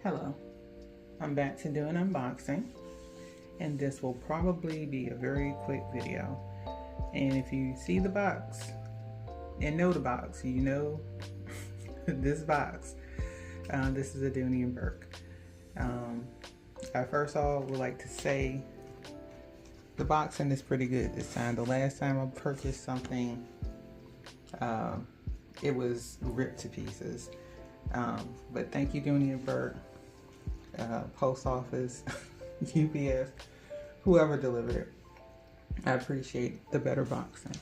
Hello, I'm back to do an unboxing, and this will probably be a very quick video. And if you see the box and know the box, you know this box. This is a Dooney Bourke. I first all would like to say the boxing is pretty good this time. The last time I purchased something, it was ripped to pieces. But thank you, Dooney Bourke. Post office, UPS, whoever delivered it. I appreciate the better boxing.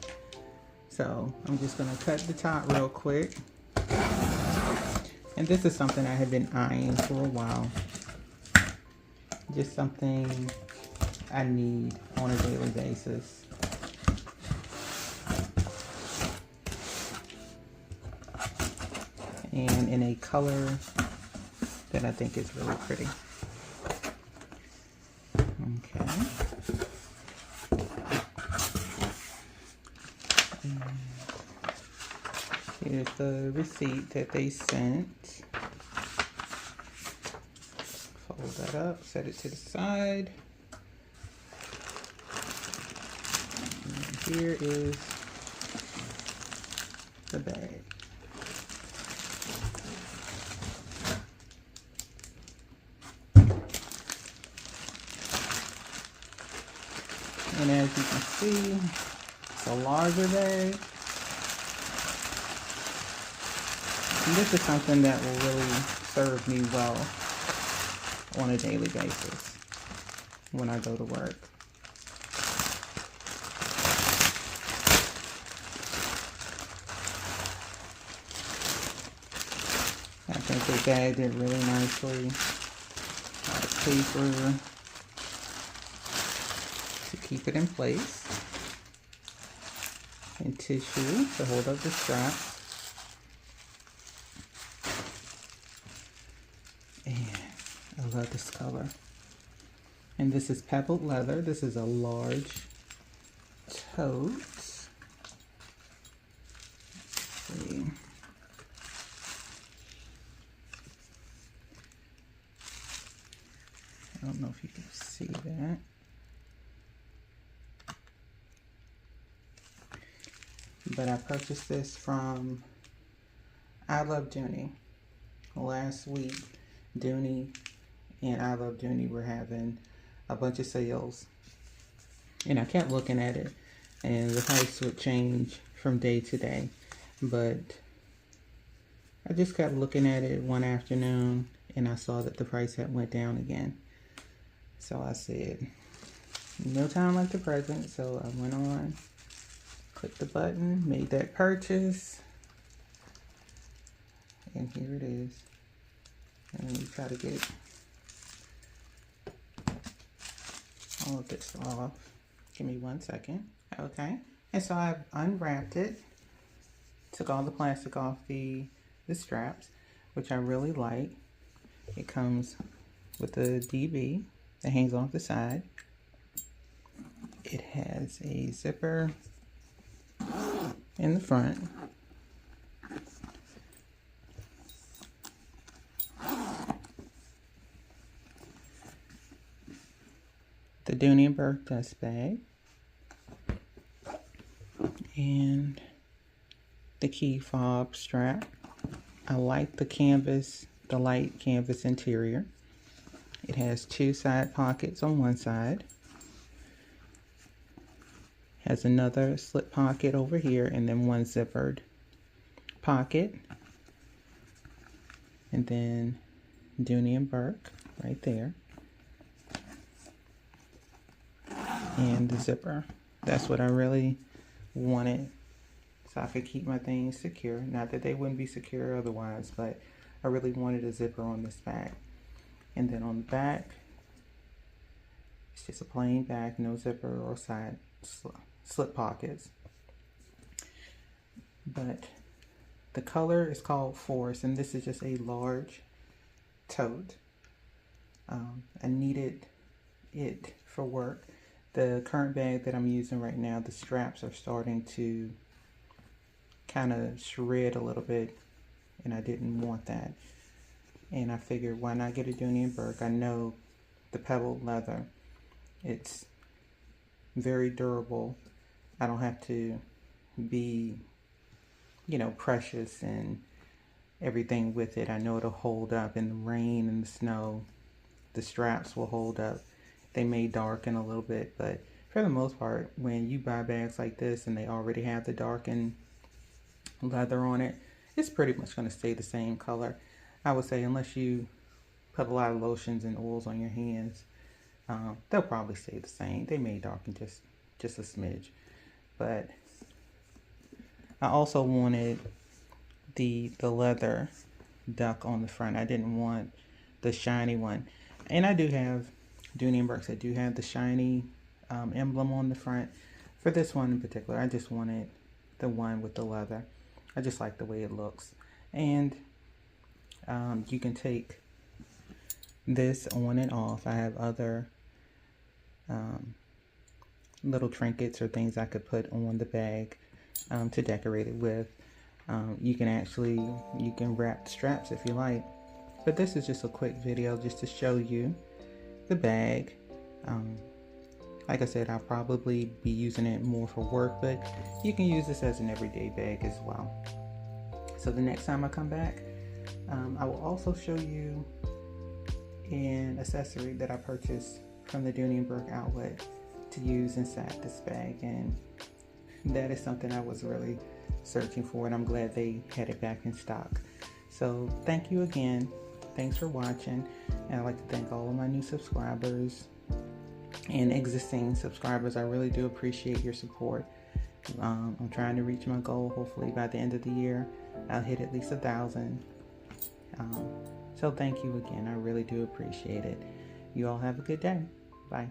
So I'm just gonna cut the top real quick. And this is something I have been eyeing for a while. Just something I need on a daily basis. And in a color that I think is really pretty. Okay. And here's the receipt that they sent. Fold that up, set it to the side. And here is the bag. And as you can see, it's a larger bag. And this is something that will really serve me well on a daily basis when I go to work. I think they bagged it really nicely. Paper to keep it in place, and tissue to hold up the strap, and I love this color. And this is pebbled leather. This is a large tote. Let's see. I don't know if you can see that. But I purchased this from I Love Dooney. Last week, Dooney and I Love Dooney were having a bunch of sales. And I kept looking at it, and the price would change from day to day. But I just kept looking at it one afternoon, and I saw that the price had went down again. So I said, no time like the present. So I went on, clicked the button, made that purchase, and here it is. And let me try to get all of this off. Give me 1 second. Okay, and so I've unwrapped it, took all the plastic off the straps, which I really like. It comes with a DB that hangs off the side. It has a zipper in the front. The Dooney Bourke dust bag. And the key fob strap. I like the canvas, the light canvas interior. It has 2 side pockets on one side. Has another slip pocket over here, and then one zippered pocket. And then Dooney Bourke right there. And the zipper. That's what I really wanted, so I could keep my things secure. Not that they wouldn't be secure otherwise, but I really wanted a zipper on this bag. And then on the back, it's just a plain bag, no zipper or side slip pockets. But the color is called Force, and this is just a large tote. I needed it for work. The current bag that I'm using right now, the straps are starting to kind of shred a little bit, and I didn't want that. and I figured why not get a Dooney Bourke. I know the pebbled leather, it's very durable. I don't have to be, you know, precious and everything with it. I know it'll hold up in the rain and the snow. The straps will hold up. They may darken a little bit, but for the most part, when you buy bags like this and they already have the darkened leather on it, it's pretty much going to stay the same color. I would say unless you put a lot of lotions and oils on your hands, they'll probably stay the same. They may darken just a smidge. But I also wanted the leather duck on the front. I didn't want the shiny one. And I do have Dooney Bourkes that do have the shiny emblem on the front. For this one in particular, I just wanted the one with the leather. I just like the way it looks. And you can take this on and off. I have other little trinkets or things I could put on the bag to decorate it with. You can wrap straps if you like. But this is just a quick video just to show you the bag. Like I said, I'll probably be using it more for work, but you can use this as an everyday bag as well. So the next time I come back, I will also show you an accessory that I purchased from the Dooney Bourke outlet to use inside this bag, and that is something I was really searching for, and I'm glad they had it back in stock. So thank you again. Thanks for watching, and I'd like to thank all of my new subscribers and existing subscribers. I really do appreciate your support. I'm trying to reach my goal. Hopefully by the end of the year I'll hit at least 1,000. So thank you again. I really do appreciate it. You all have a good day. Bye.